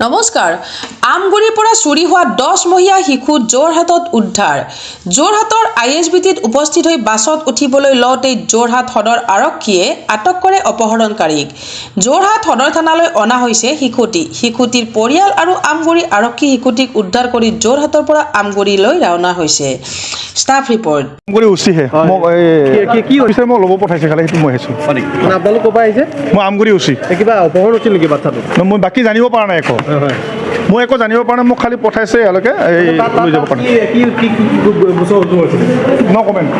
নমস্কাৰ আমগুৰিৰ পৰা চুৰি হোৱা 10 মহীয়া শিশু যোৰহাটত উদ্ধাৰ যোৰহাটৰ আইএছবিটিত উপস্থিত হৈ বাছত উঠিবলৈ লওঁতে যোৰহাট সদৰ আৰক্ষীয়ে আটক কৰে অপহৰণকাৰীক যোৰহাট সদৰ থানালৈ অনা হৈছে শিশুটিৰ পৰিয়াল আৰু আমগুৰি আৰক্ষী শিশুটিক উদ্ধাৰ কৰি যোৰহাটৰ পৰা আমগুৰিলৈ ৰাওনা হৈছে ষ্টাফ ৰিপৰ্ট আমগুৰি উচিহে কি হৈছে মই ল'ব পঠাইছে খালি সেইটো মই আহিছোঁ আপোনালোক ক'ৰ পৰা আহিছে মই আমগুৰি উচি কিবা অপহৰণ হৈছিল নেকি বাচ্ছাটো মই বাকী জানিব পৰা নাই একো মই একো জানিব পৰা নাই মোক খালি পঠাইছে ইয়ালৈকে লৈ যাব কাৰণে ন কমেণ্ট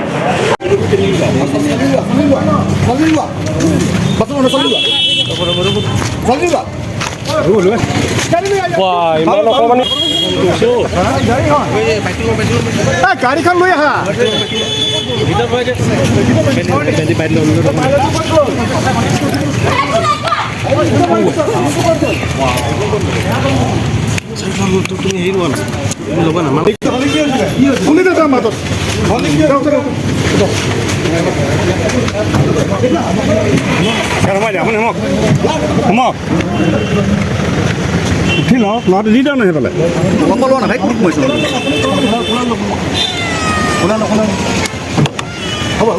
গাড়ীখন লৈ আহা তুমি হেৰি লোৱা তুমি ল'বা না উঠি লওঁ ল'ৰাটো দি দিওঁ ন সেইফালে লোৱা না ভাই খুব কৈছোঁ হ'ব